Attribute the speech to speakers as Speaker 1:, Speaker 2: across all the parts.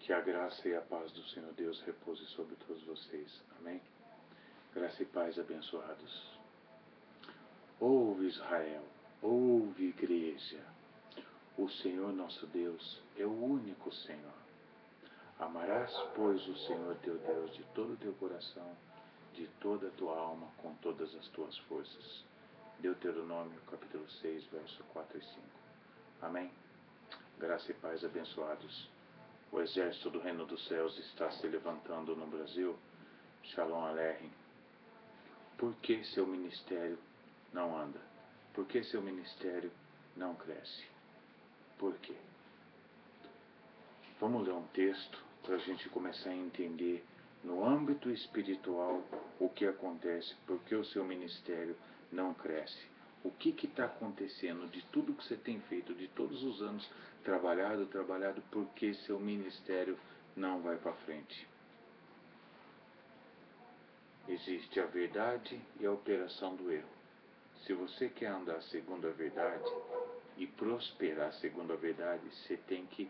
Speaker 1: Que a graça e a paz do Senhor Deus repouse sobre todos vocês. Amém? Graça e paz, abençoados. Ouve, Israel, ouve, igreja. O Senhor nosso Deus é o único Senhor. Amarás, pois, o Senhor teu Deus de todo o teu coração, de toda a tua alma, com todas as tuas forças. Deuteronômio, capítulo 6, verso 4 e 5. Amém? Graça e paz, abençoados. O exército do reino dos céus está se levantando no Brasil. Shalom Aleichem. Por que seu ministério não anda? Por que seu ministério não cresce? Por quê? Vamos ler um texto para a gente começar a entender no âmbito espiritual o que acontece, por que o seu ministério não cresce. O que está acontecendo de tudo que você tem feito, de todos os anos trabalhado, por que seu ministério não vai para frente? Existe a verdade e a operação do erro. Se você quer andar segundo a verdade e prosperar segundo a verdade, você tem que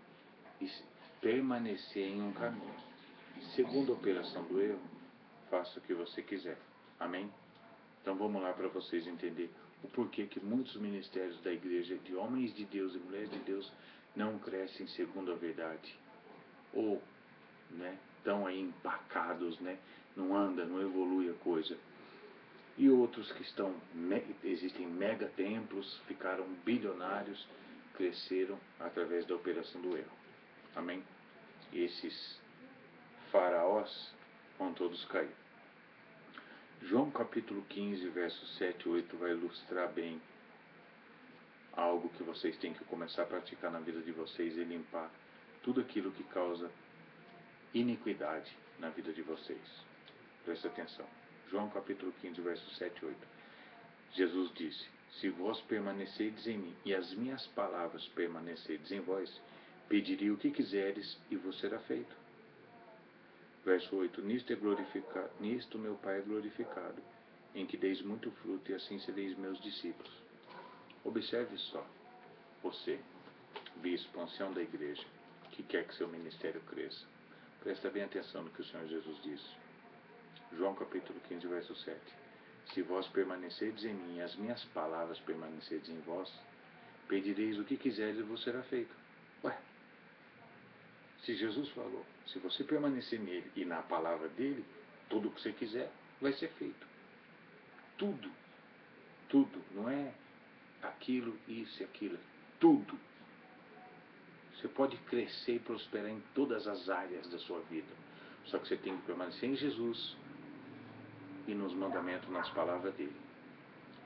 Speaker 1: permanecer em um caminho. Segundo a operação do erro, faça o que você quiser. Amém? Então vamos lá para vocês entenderem o porquê que muitos ministérios da igreja, de homens de Deus e mulheres de Deus, não crescem segundo a verdade. Ou, estão aí empacados, não anda, não evolui a coisa. E outros que existem mega templos, ficaram bilionários, cresceram através da operação do erro. Amém? Esses faraós vão todos cair. João capítulo 15, versos 7 e 8 vai ilustrar bem algo que vocês têm que começar a praticar na vida de vocês e limpar tudo aquilo que causa iniquidade na vida de vocês. Presta atenção. João capítulo 15, versos 7 e 8. Jesus disse: se vós permanecerdes em mim e as minhas palavras permanecerdes em vós, pedirei o que quiseres e vos será feito. Verso 8. Nisto meu Pai é glorificado, em que deis muito fruto e assim sereis meus discípulos. Observe só, você, bispo, ancião da igreja, que quer que seu ministério cresça. Presta bem atenção no que o Senhor Jesus disse. João capítulo 15, verso 7. Se vós permanecerdes em mim e as minhas palavras permanecerdes em vós, pedireis o que quiseres e vos será feito. Ué, se Jesus falou, se você permanecer nele e na palavra dele, tudo o que você quiser vai ser feito. Tudo. Tudo. Não é aquilo, isso e aquilo. Tudo. Você pode crescer e prosperar em todas as áreas da sua vida. Só que você tem que permanecer em Jesus e nos mandamentos, nas palavras dele.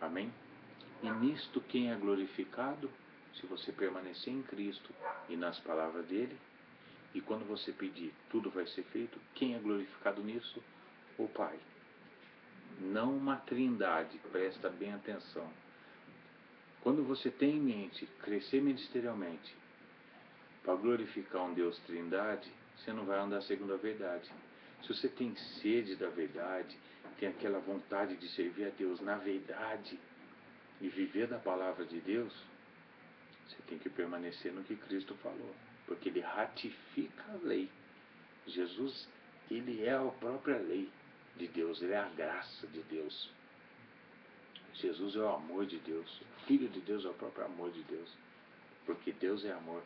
Speaker 1: Amém? E nisto quem é glorificado? Se você permanecer em Cristo e nas palavras dele, e quando você pedir, tudo vai ser feito. Quem é glorificado nisso? O Pai. Não uma trindade, presta bem atenção. Quando você tem em mente crescer ministerialmente para glorificar um Deus trindade, você não vai andar segundo a verdade. Se você tem sede da verdade, tem aquela vontade de servir a Deus na verdade e viver da palavra de Deus, você tem que permanecer no que Cristo falou, porque ele ratifica a lei. Jesus, ele é a própria lei de Deus, ele é a graça de Deus. Jesus é o amor de Deus, o Filho de Deus é o próprio amor de Deus, porque Deus é amor.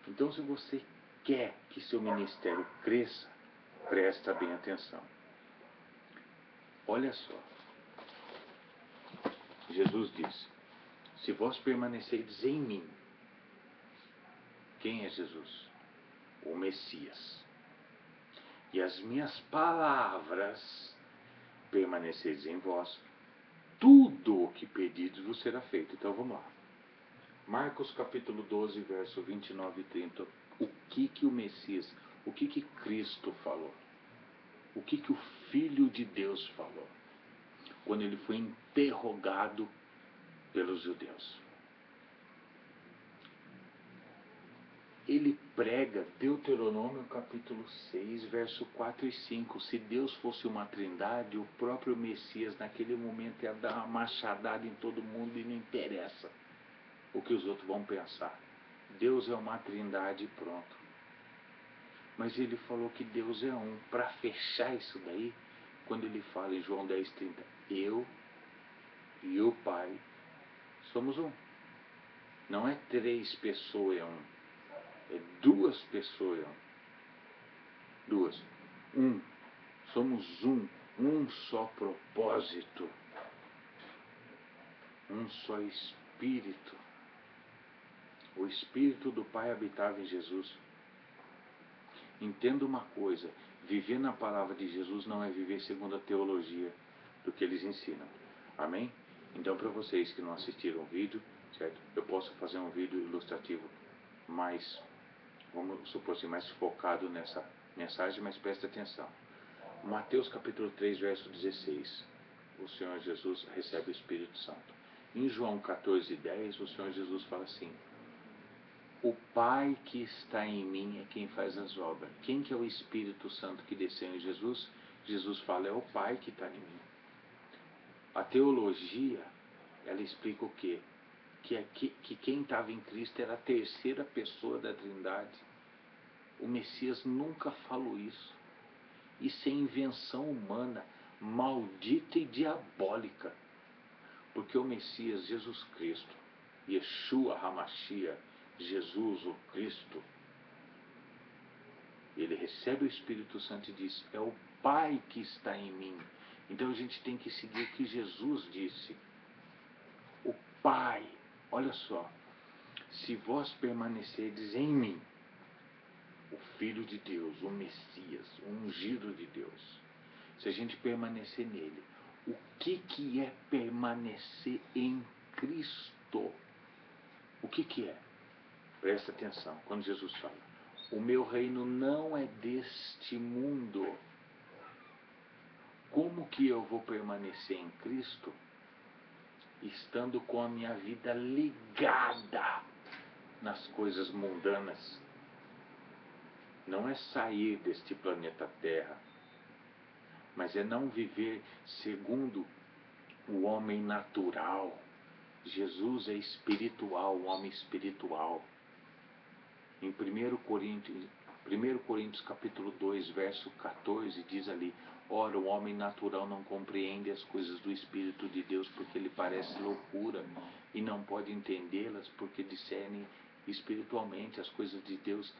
Speaker 1: Então, se você quer que seu ministério cresça, presta bem atenção. Olha só, Jesus disse: se vós permanecerdes em mim. Quem é Jesus? O Messias. E as minhas palavras permanecerdes em vós, tudo o que pedides vos será feito. Então vamos lá. Marcos capítulo 12, verso 29 e 30. O que o Messias, o que Cristo falou? O que o Filho de Deus falou? Quando ele foi interrogado pelos judeus. Ele prega Deuteronômio capítulo 6, verso 4 e 5. Se Deus fosse uma trindade, o próprio Messias naquele momento ia dar uma machadada em todo mundo e não interessa o que os outros vão pensar. Deus é uma trindade e pronto. Mas ele falou que Deus é um. Para fechar isso daí, quando ele fala em João 10,30, eu e o Pai somos um. Não é 3 pessoas é um. É 2 pessoas é um. 2. Um. Somos um. Um só propósito. Um só Espírito. O Espírito do Pai habitava em Jesus. Entenda uma coisa, viver na palavra de Jesus não é viver segundo a teologia do que eles ensinam. Amém? Então, para vocês que não assistiram o vídeo, certo? Eu posso fazer um vídeo ilustrativo mais, vamos supor assim, mais focado nessa mensagem, mas preste atenção. Mateus capítulo 3, verso 16. O Senhor Jesus recebe o Espírito Santo. Em João 14:10, o Senhor Jesus fala assim: o Pai que está em mim é quem faz as obras. Quem que é o Espírito Santo que desceu em Jesus? Jesus fala, é o Pai que está em mim. A teologia, ela explica o quê? Que quem estava em Cristo era a terceira pessoa da Trindade. O Messias nunca falou isso. Isso é invenção humana, maldita e diabólica. Porque o Messias, Jesus Cristo, Yeshua HaMashiach, Jesus, o Cristo, ele recebe o Espírito Santo e diz, é o Pai que está em mim. Então a gente tem que seguir o que Jesus disse. O Pai, olha só, se vós permanecerdes em mim, o Filho de Deus, o Messias, o ungido de Deus, se a gente permanecer nele, o que é permanecer em Cristo? O que é? Presta atenção, quando Jesus fala, o meu reino não é deste mundo. Como que eu vou permanecer em Cristo estando com a minha vida ligada nas coisas mundanas? Não é sair deste planeta Terra, mas é não viver segundo o homem natural. Jesus é espiritual, o homem espiritual. Em 1 Coríntios capítulo 2, verso 14, diz ali, ora, o homem natural não compreende as coisas do Espírito de Deus porque lhe parece loucura e não pode entendê-las porque discerne espiritualmente as coisas de Deus.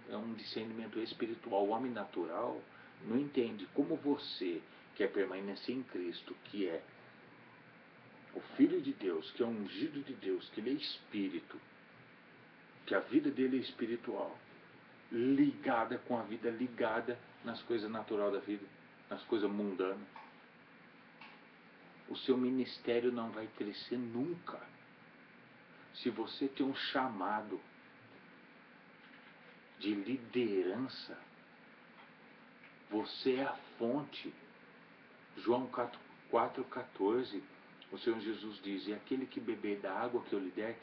Speaker 1: É um discernimento espiritual. O homem natural não entende. Como você quer permanecer em Cristo, que é o Filho de Deus, que é o ungido de Deus, que ele é Espírito, que a vida dele é espiritual, ligada com a vida, ligada nas coisas naturais da vida, nas coisas mundanas. O seu ministério não vai crescer nunca. Se você tem um chamado de liderança, você é a fonte. João 4,14, o Senhor Jesus diz, e aquele que beber da água que eu lhe der,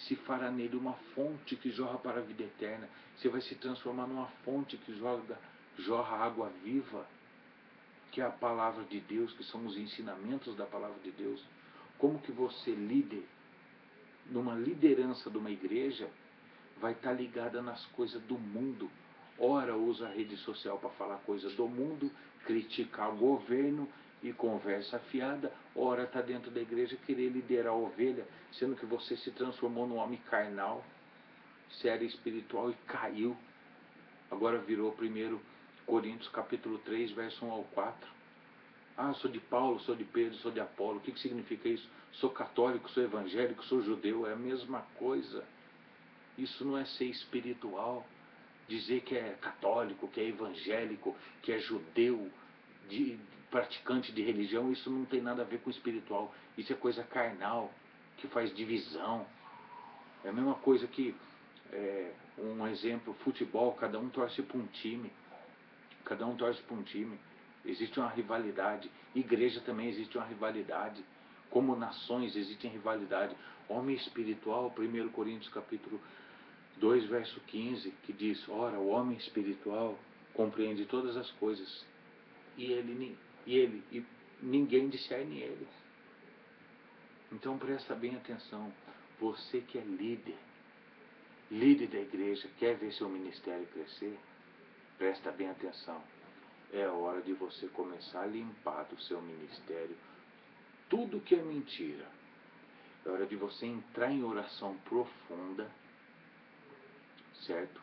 Speaker 1: se fará nele uma fonte que jorra para a vida eterna. Você vai se transformar numa fonte que jorra água viva, que é a palavra de Deus, que são os ensinamentos da palavra de Deus. Como que você, líder, numa liderança de uma igreja, vai estar ligada nas coisas do mundo? Ora usa a rede social para falar coisas do mundo, criticar o governo e conversa fiada, ora está dentro da igreja querer liderar a ovelha, sendo que você se transformou num homem carnal, você era espiritual e caiu. Agora virou 1 Coríntios capítulo 3, verso 1 ao 4. Ah, sou de Paulo, sou de Pedro, sou de Apolo. O que significa isso? Sou católico, sou evangélico, sou judeu. É a mesma coisa. Isso não é ser espiritual. Dizer que é católico, que é evangélico, que é judeu, praticante de religião, isso não tem nada a ver com espiritual. Isso é coisa carnal, que faz divisão. É a mesma coisa que, um exemplo, futebol, cada um torce para um time. Cada um torce para um time. Existe uma rivalidade. Igreja também existe uma rivalidade. Como nações existem rivalidade. Homem espiritual, 1 Coríntios capítulo 2, verso 15, que diz, ora, o homem espiritual compreende todas as coisas e ninguém discerne eles. Então presta bem atenção, você que é líder, líder da igreja, quer ver seu ministério crescer? Presta bem atenção. É hora de você começar a limpar do seu ministério tudo que é mentira. É hora de você entrar em oração profunda, certo?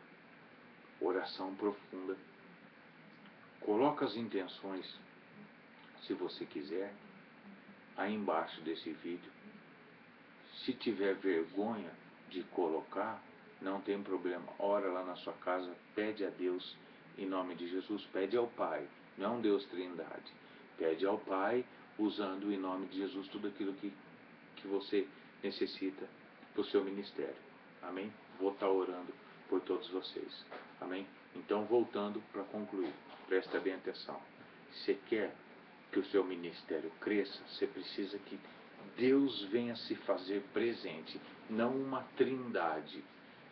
Speaker 1: Oração profunda. Coloca as intenções, se você quiser, aí embaixo desse vídeo. Se tiver vergonha de colocar, não tem problema. Ora lá na sua casa, pede a Deus, em nome de Jesus, pede ao Pai, não é um Deus trindade. Pede ao Pai, usando em nome de Jesus tudo aquilo que você necessita para o seu ministério. Amém? Vou estar orando por todos vocês. Amém? Então, voltando para concluir, presta bem atenção. Você quer que o seu ministério cresça, você precisa que Deus venha se fazer presente, não uma trindade.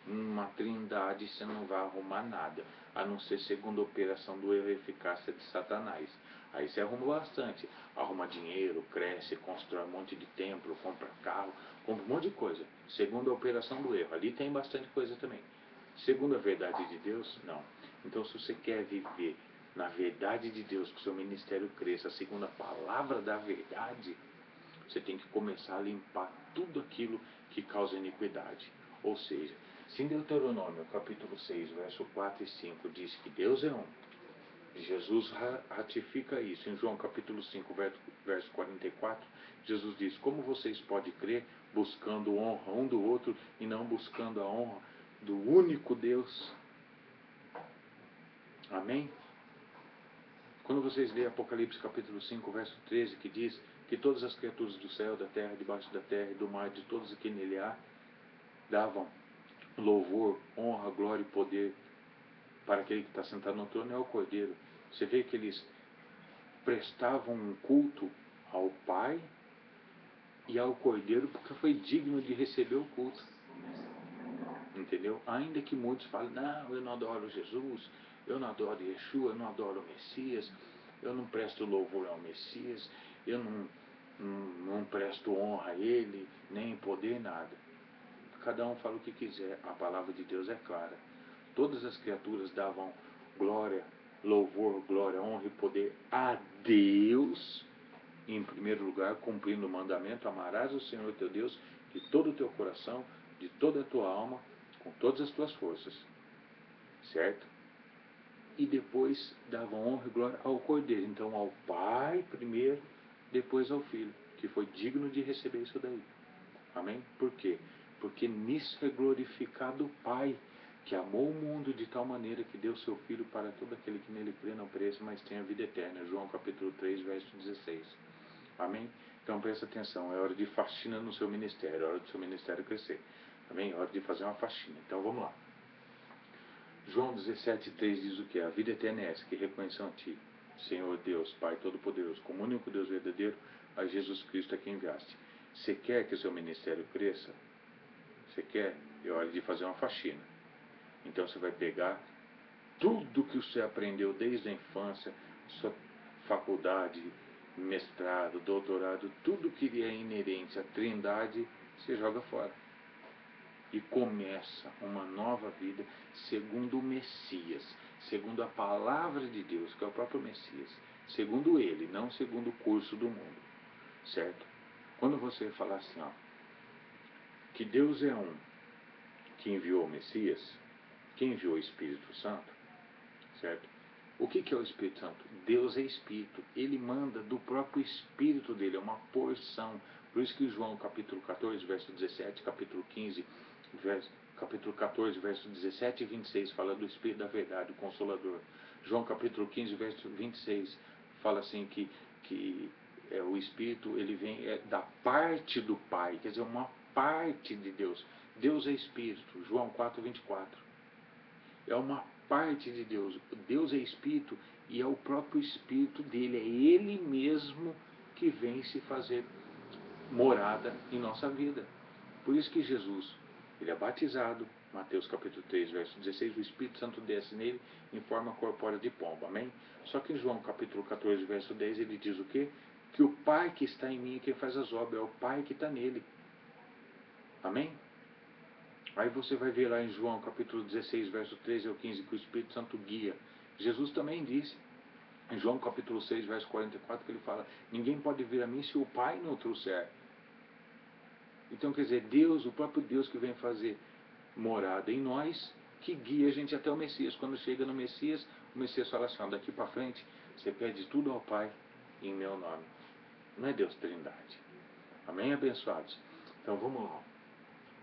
Speaker 1: Uma trindade você não vai arrumar nada, a não ser segundo a operação do erro e eficácia de Satanás. Aí você arruma bastante, arruma dinheiro, cresce, constrói um monte de templo, compra carro, compra um monte de coisa. Segundo a operação do erro, ali tem bastante coisa também. Segundo a verdade de Deus, não. Então, se você quer viver na verdade de Deus, que o seu ministério cresça segundo a palavra da verdade, você tem que começar a limpar tudo aquilo que causa iniquidade. Ou seja, se em Deuteronômio capítulo 6, verso 4 e 5 diz que Deus é um, Jesus ratifica isso. Em João capítulo 5, verso 44, Jesus diz: como vocês podem crer buscando honra um do outro e não buscando a honra do único Deus? Amém? Quando vocês lerem Apocalipse capítulo 5, verso 13, que diz que todas as criaturas do céu, da terra, debaixo da terra e do mar, de todos que nele há, davam louvor, honra, glória e poder para aquele que está sentado no trono, é o Cordeiro. Você vê que eles prestavam um culto ao Pai e ao Cordeiro porque foi digno de receber o culto. Entendeu? Ainda que muitos falem, não, eu não adoro Jesus, eu não adoro Yeshua, eu não adoro o Messias, eu não presto louvor ao Messias, eu não presto honra a ele, nem poder, nada. Cada um fala o que quiser, a palavra de Deus é clara. Todas as criaturas davam glória, louvor, glória, honra e poder a Deus, em primeiro lugar, cumprindo o mandamento: amarás o Senhor teu Deus de todo o teu coração, de toda a tua alma, com todas as tuas forças, certo? E depois davam honra e glória ao Cordeiro, então ao Pai primeiro, depois ao Filho, que foi digno de receber isso daí. Amém? Por quê? Porque nisso é glorificado o Pai, que amou o mundo de tal maneira que deu seu Filho para todo aquele que nele crê, não pereça, mas tenha vida eterna. João capítulo 3, verso 16. Amém? Então presta atenção, é hora de faxina no seu ministério, é hora do seu ministério crescer. Amém? É hora de fazer uma faxina. Então vamos lá. João 17,3 diz o que? A vida eterna é essa, que reconheçam a Ti, Senhor Deus, Pai Todo-Poderoso, como único Deus verdadeiro, a Jesus Cristo a quem enviaste. Você quer que o seu ministério cresça? Você quer? É hora de fazer uma faxina. Então você vai pegar tudo que você aprendeu desde a infância, sua faculdade, mestrado, doutorado, tudo que é inerente à trindade, você joga fora. E começa uma nova vida segundo o Messias, segundo a palavra de Deus, que é o próprio Messias, segundo ele, não segundo o curso do mundo, certo? Quando você falar assim, ó, que Deus é um, que enviou o Messias, que enviou o Espírito Santo, certo? O que é o Espírito Santo? Deus é Espírito, ele manda do próprio Espírito dele, é uma porção. Por isso que João capítulo 14, verso 17, capítulo 15, capítulo 14, verso 17 e 26 fala do Espírito da verdade, o Consolador. João capítulo 15, verso 26 fala assim que o Espírito ele vem da parte do Pai, quer dizer, uma parte de Deus. Deus é Espírito, João 4, 24. É uma parte de Deus. Deus é Espírito e é o próprio Espírito dele, é Ele mesmo que vem se fazer morada em nossa vida. Por isso que Jesus, ele é batizado, Mateus capítulo 3, verso 16, o Espírito Santo desce nele em forma corpórea de pomba, amém? Só que em João capítulo 14, verso 10, ele diz o quê? Que o Pai que está em mim é quem faz as obras, é o Pai que está nele. Amém? Aí você vai ver lá em João capítulo 16, verso 13 ao 15, que o Espírito Santo guia. Jesus também disse, em João capítulo 6, verso 44, que ele fala: ninguém pode vir a mim se o Pai não o trouxer. Então, quer dizer, Deus, o próprio Deus que vem fazer morada em nós, que guia a gente até o Messias. Quando chega no Messias, o Messias fala assim: ó, daqui para frente, você pede tudo ao Pai em meu nome. Não é Deus Trindade. Amém, abençoados? Então vamos lá.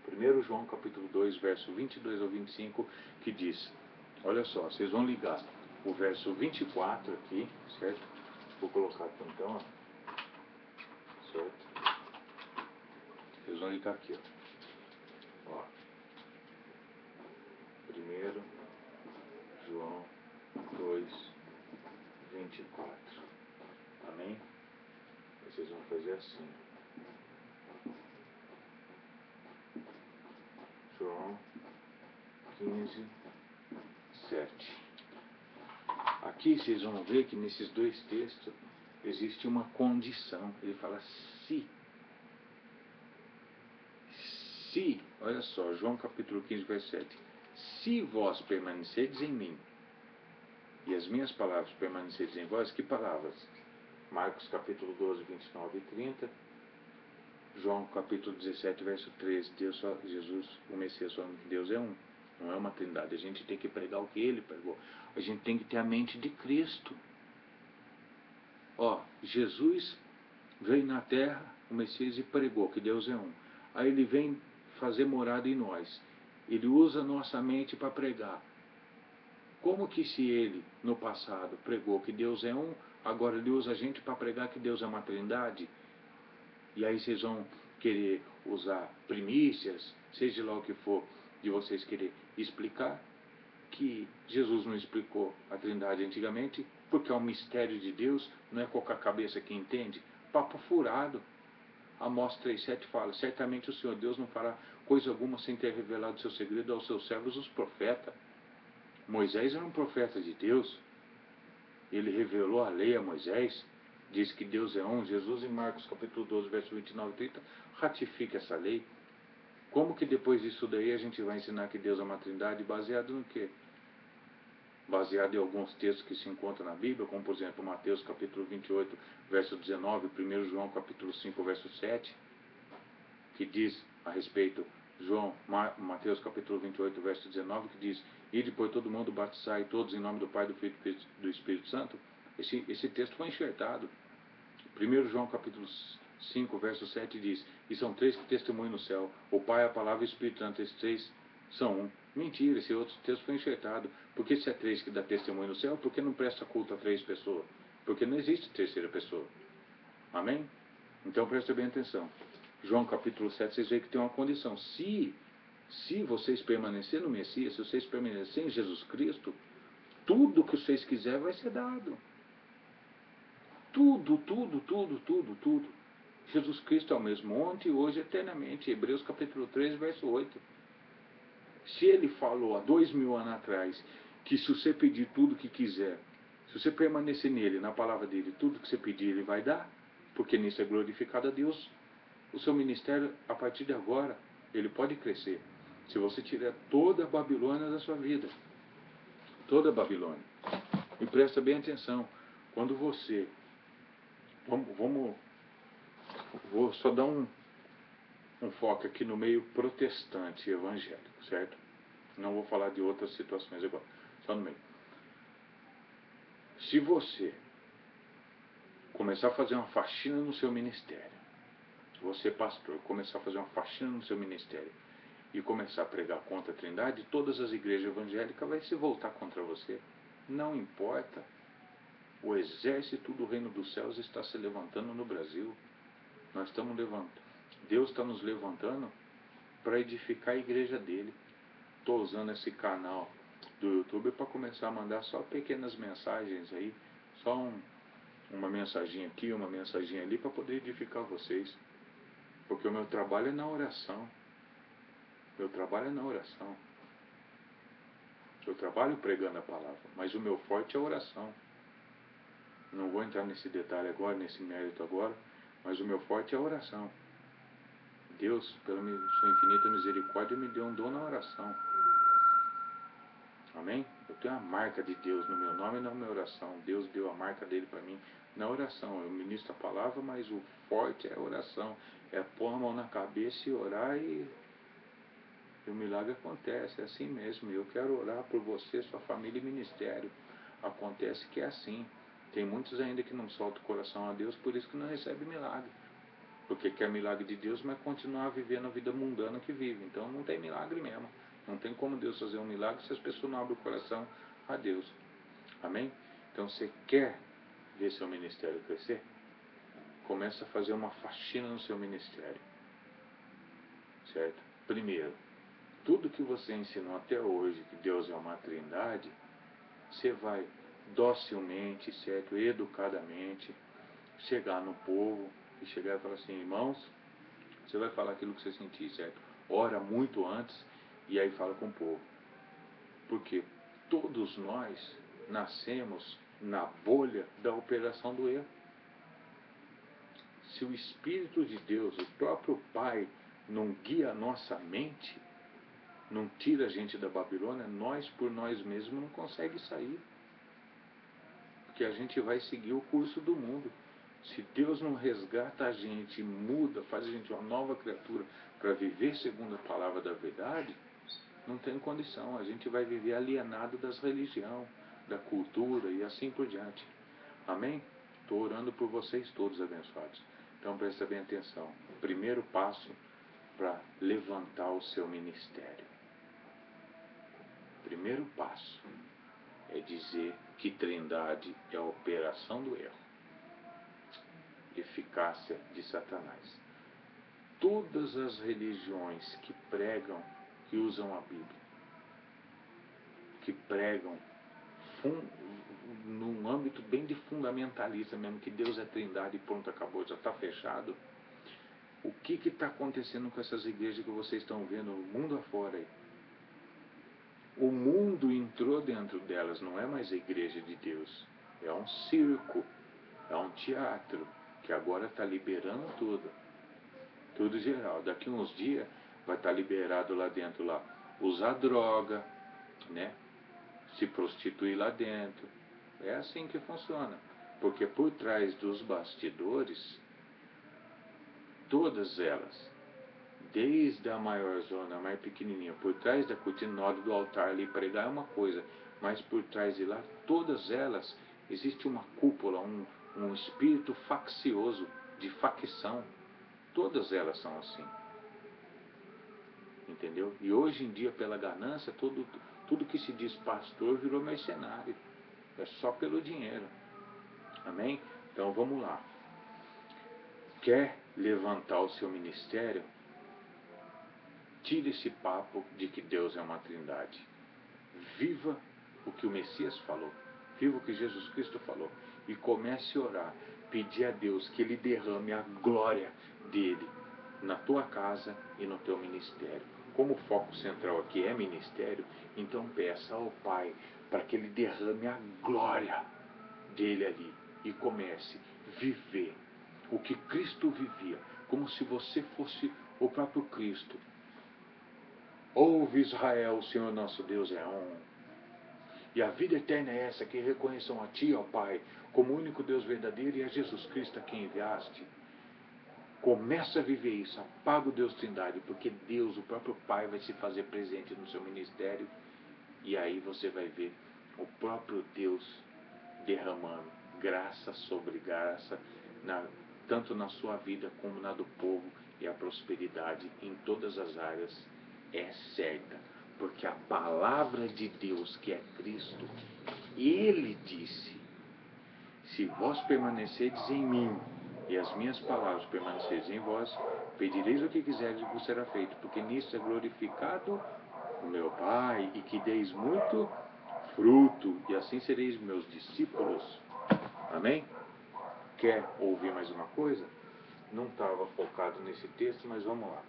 Speaker 1: 1 João capítulo 2, verso 22 ao 25, que diz, olha só, vocês vão ligar o verso 24 aqui, certo? Vou colocar aqui então, ó, certo? Vocês vão ligar aqui, ó. 1 João 2, 24. Amém? Vocês vão fazer assim. João 15, 7. Aqui vocês vão ver que nesses dois textos existe uma condição. Ele fala se, olha só, João capítulo 15, verso 7. Se vós permanecedes em mim, e as minhas palavras permanecedes em vós, que palavras? Marcos capítulo 12, 29 e 30. João capítulo 17, verso 13. Jesus, o Messias, falando que Deus é um. Não é uma trindade. A gente tem que pregar o que ele pregou. A gente tem que ter a mente de Cristo. Ó, Jesus veio na terra, o Messias, e pregou que Deus é um. Aí ele vem fazer morada em nós. Ele usa nossa mente para pregar. Como que se ele, no passado, pregou que Deus é um, agora ele usa a gente para pregar que Deus é uma trindade? E aí vocês vão querer usar primícias, seja lá o que for, de vocês querer explicar que Jesus não explicou a trindade antigamente, porque é um mistério de Deus, não é qualquer cabeça que entende. Papo furado. Amós 3,7 fala: certamente o Senhor Deus não fará coisa alguma sem ter revelado seu segredo aos seus servos, os profetas. Moisés era um profeta de Deus. Ele revelou a lei a Moisés. Diz que Deus é um. Jesus, em Marcos capítulo 12, verso 29 e 30, ratifica essa lei. Como que depois disso daí a gente vai ensinar que Deus é uma trindade baseado no quê? Baseado em alguns textos que se encontram na Bíblia, como por exemplo Mateus capítulo 28, verso 19, 1 João capítulo 5, verso 7, que diz a respeito, Mateus capítulo 28, verso 19, que diz: ide por todo mundo, batizai todos em nome do Pai, do Filho e do Espírito Santo. Esse texto foi enxertado. 1 João capítulo 5, verso 7 diz: e são três que testemunham no céu, o Pai, a Palavra e o Espírito Santo. Esses três são um. Mentira, esse outro texto foi enxertado. Porque se é três que dá testemunho no céu, por que não presta culto a três pessoas? Porque não existe terceira pessoa. Amém? Então presta bem atenção. João capítulo 7, vocês veem que tem uma condição. Se vocês permanecerem no Messias, se vocês permanecerem em Jesus Cristo, tudo que vocês quiserem vai ser dado. Tudo, tudo, tudo, tudo, tudo. Jesus Cristo é o mesmo ontem, hoje, eternamente. Hebreus capítulo 3, verso 8. Se ele falou há 2000 anos atrás que se você pedir tudo que quiser, se você permanecer nele, na palavra dele, tudo que você pedir ele vai dar, porque nisso é glorificado a Deus. O seu ministério, a partir de agora, ele pode crescer. Se você tirar toda a Babilônia da sua vida. Toda a Babilônia. E presta bem atenção. Quando você... Vou só dar um foco aqui no meio protestante evangélico, certo? Não vou falar de outras situações agora. Só no meio. Se você começar a fazer uma faxina no seu ministério, você pastor, começar a fazer uma faxina no seu ministério e começar a pregar contra a Trindade, todas as igrejas evangélicas vão se voltar contra você. Não importa. O exército do reino dos céus está se levantando no Brasil. Nós estamos levantando. Deus está nos levantando para edificar a igreja dele. Estou usando esse canal do YouTube para começar a mandar só pequenas mensagens aí, só uma mensaginha aqui, uma mensaginha ali, para poder edificar vocês. Porque o meu trabalho é na oração. Meu trabalho é na oração. Eu trabalho pregando a palavra, mas o meu forte é a oração. Não vou entrar nesse detalhe agora, nesse mérito agora, mas o meu forte é a oração. Deus, pela sua infinita misericórdia, me deu um dom na oração. Amém? Eu tenho a marca de Deus no meu nome e na minha oração. Deus deu a marca dele para mim na oração. Eu ministro a palavra, mas o forte é a oração. É pôr a mão na cabeça e orar e o milagre acontece. É assim mesmo. Eu quero orar por você, sua família e ministério. Acontece que é assim. Tem muitos ainda que não soltam o coração a Deus, por isso que não recebe milagre. Porque quer milagre de Deus, mas continuar vivendo a vida mundana que vive. Então não tem milagre mesmo. Não tem como Deus fazer um milagre se as pessoas não abrem o coração a Deus. Amém? Então você quer ver seu ministério crescer? Começa a fazer uma faxina no seu ministério. Certo? Primeiro, tudo que você ensinou até hoje, que Deus é uma trindade, você vai docilmente, certo? Educadamente, chegar no povo e chegar e falar assim, irmãos, você vai falar aquilo que você sentir, certo? Ora muito antes e aí fala com o povo. Porque todos nós nascemos na bolha da operação do erro. Se o Espírito de Deus, o próprio Pai, não guia a nossa mente, não tira a gente da Babilônia, nós por nós mesmos não conseguimos sair. Porque a gente vai seguir o curso do mundo. Se Deus não resgata a gente, muda, faz a gente uma nova criatura para viver segundo a palavra da verdade, não tem condição. A gente vai viver alienado das religiões, da cultura e assim por diante. Amém? Estou orando por vocês todos abençoados. Então presta bem atenção. O primeiro passo para levantar o seu ministério. O primeiro passo é dizer que trindade é a operação do erro. Eficácia de Satanás. Todas as religiões que pregam, que usam a Bíblia, que pregam num âmbito bem de fundamentalista mesmo, que Deus é trindade e pronto, acabou, já está fechado. O que está acontecendo com essas igrejas que vocês estão vendo no mundo afora aí? O mundo entrou dentro delas, não é mais a igreja de Deus. É um circo, é um teatro, que agora está liberando tudo. Tudo geral. Daqui uns dias vai estar liberado lá dentro, lá, usar droga, né? Se prostituir lá dentro. É assim que funciona. Porque por trás dos bastidores, todas elas, desde a maior zona, a mais pequenininha, por trás da cortina, na hora do altar ali, pregar é uma coisa, mas por trás de lá, todas elas, existe uma cúpula, um espírito faccioso, de facção. Todas elas são assim. Entendeu? E hoje em dia, pela ganância, tudo que se diz pastor virou mercenário. É só pelo dinheiro. Amém? Então vamos lá. Quer levantar o seu ministério? Tire esse papo de que Deus é uma trindade. Viva o que o Messias falou. Viva o que Jesus Cristo falou. E comece a orar. Pedir a Deus que Ele derrame a glória dEle na tua casa e no teu ministério. Como o foco central aqui é ministério, então peça ao Pai para que Ele derrame a glória dEle ali. E comece a viver o que Cristo vivia. Como se você fosse o próprio Cristo. Ouve Israel, o Senhor nosso Deus é um. E a vida eterna é essa, que reconheçam a Ti, ó Pai, como o único Deus verdadeiro e a Jesus Cristo a quem enviaste. Começa a viver isso, apaga o Deus Trindade, porque Deus, o próprio Pai, vai se fazer presente no seu ministério. E aí você vai ver o próprio Deus derramando graça sobre graça, tanto na sua vida como na do povo, e a prosperidade em todas as áreas é certa, porque a palavra de Deus, que é Cristo, Ele disse: se vós permanecerdes em mim e as minhas palavras permanecerdes em vós, pedireis o que quiserdes e vos será feito, porque nisso é glorificado o meu Pai, e que deis muito fruto, e assim sereis meus discípulos. Amém? Quer ouvir mais uma coisa? Não estava focado nesse texto, mas vamos lá.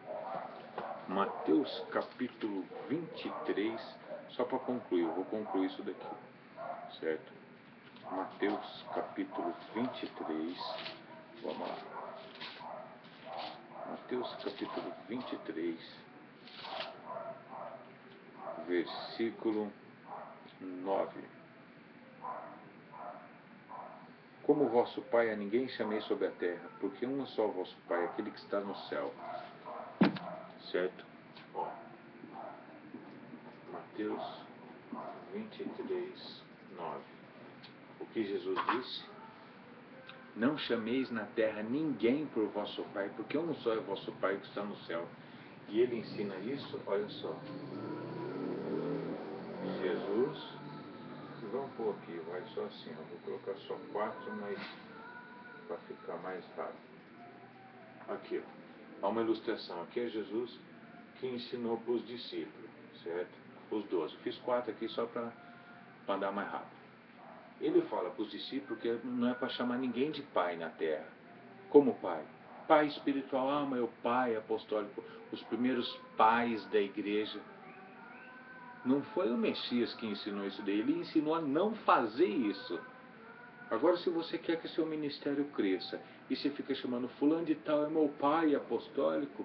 Speaker 1: Mateus capítulo 23, só para concluir, eu vou concluir isso daqui, certo? Mateus capítulo 23, vamos lá. Mateus capítulo 23, versículo 9. Como vosso Pai a ninguém chamei sobre a terra, porque um é só vosso Pai, aquele que está no céu. Certo? Ó, Mateus 23, 9. O que Jesus disse? Não chameis na terra ninguém por vosso Pai, porque um só é vosso Pai que está no céu. E ele ensina isso, olha só. Jesus, vamos pôr aqui, vai só assim, eu vou colocar só 4, mas para ficar mais rápido. Aqui, ó, há uma ilustração. Aqui é Jesus que ensinou para os discípulos, certo? Os 12. Fiz 4 aqui só para andar mais rápido. Ele fala para os discípulos que não é para chamar ninguém de pai na terra. Como pai? Pai espiritual, mas o pai apostólico, os primeiros pais da igreja. Não foi o Messias que ensinou isso daí, ele ensinou a não fazer isso. Agora, se você quer que seu ministério cresça e você fica chamando fulano de tal é meu pai apostólico,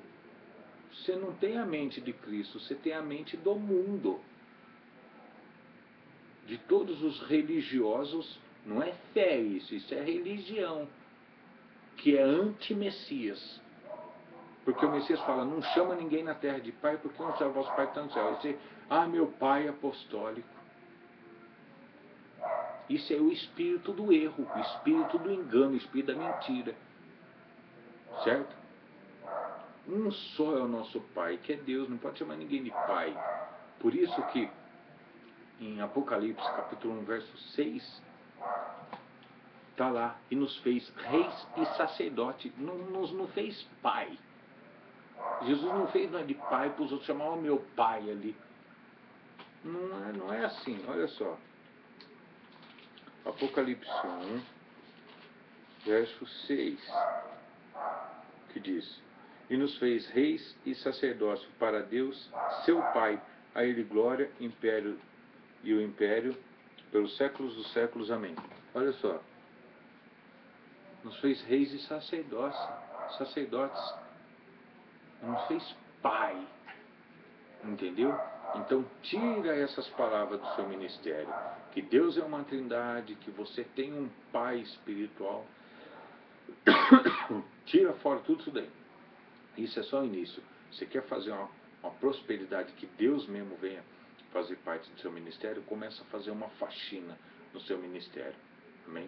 Speaker 1: você não tem a mente de Cristo, você tem a mente do mundo. De todos os religiosos, não é fé isso é religião, que é anti-Messias. Porque o Messias fala, não chama ninguém na terra de pai, porque um só é o vosso pai que está no céu. Aí você, meu pai apostólico. Isso é o espírito do erro, o espírito do engano, o espírito da mentira. Certo? Um só é o nosso pai, que é Deus, não pode chamar ninguém de pai. Por isso que em Apocalipse, capítulo 1, verso 6, está lá, e nos fez reis e sacerdote, não fez pai. Jesus não fez não é de pai para os outros chamar o meu pai ali. Não é assim, olha só. Apocalipse 1, verso 6, que diz: E nos fez reis e sacerdócio para Deus, seu Pai, a Ele glória, império e o império pelos séculos dos séculos. Amém. Olha só. Nos fez reis e sacerdotes. Nos fez pai. Entendeu? Então tira essas palavras do seu ministério. Que Deus é uma trindade, que você tem um pai espiritual. Tira fora tudo isso daí. Isso é só o início. Você quer fazer uma prosperidade, que Deus mesmo venha fazer parte do seu ministério, começa a fazer uma faxina no seu ministério. Amém?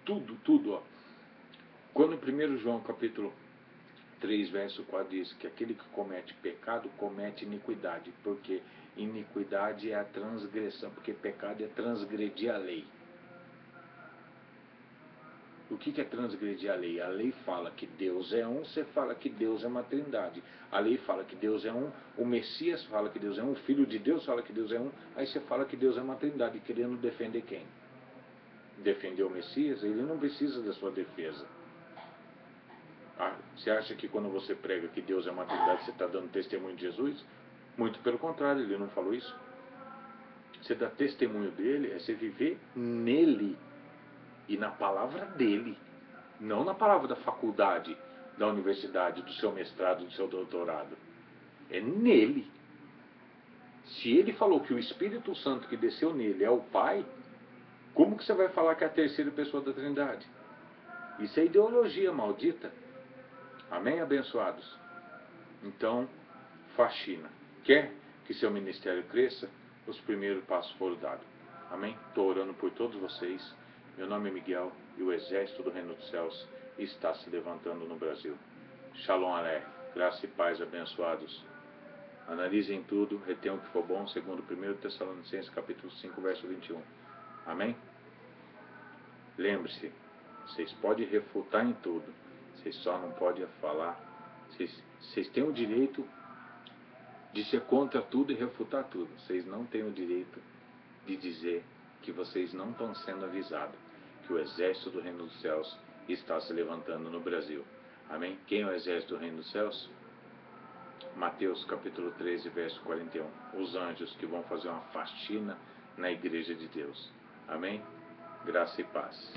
Speaker 1: Tudo, ó. Quando em 1 João capítulo 3, verso 4 diz que aquele que comete pecado, comete iniquidade, porque iniquidade é a transgressão, porque pecado é transgredir a lei. O que é transgredir a lei? A lei fala que Deus é um, você fala que Deus é uma trindade. A lei fala que Deus é um, o Messias fala que Deus é um, o Filho de Deus fala que Deus é um, aí você fala que Deus é uma trindade, querendo defender quem? Defender o Messias? Ele não precisa da sua defesa. Você acha que quando você prega que Deus é uma trindade, você está dando testemunho de Jesus? Muito pelo contrário, ele não falou isso. Você dá testemunho dele, é você viver nele e na palavra dele, não na palavra da faculdade, da universidade, do seu mestrado, do seu doutorado. É nele. Se ele falou que o Espírito Santo que desceu nele é o Pai, como que você vai falar que é a terceira pessoa da Trindade? Isso é ideologia maldita. Amém, abençoados? Então, faxina. Quer que seu ministério cresça? Os primeiros passos foram dados. Amém? Estou orando por todos vocês. Meu nome é Miguel e o exército do Reino dos Céus está se levantando no Brasil. Shalom Alé. Graça e paz, abençoados. Analisem tudo, retenham o que for bom, segundo 1 Tessalonicenses capítulo 5, verso 21. Amém? Lembre-se, vocês podem refutar em tudo. Vocês só não podem falar. Vocês têm o direito de ser contra tudo e refutar tudo. Vocês não têm o direito de dizer que vocês não estão sendo avisados que o exército do Reino dos Céus está se levantando no Brasil. Amém? Quem é o exército do Reino dos Céus? Mateus capítulo 13, verso 41. Os anjos que vão fazer uma faxina na igreja de Deus. Amém? Graça e paz.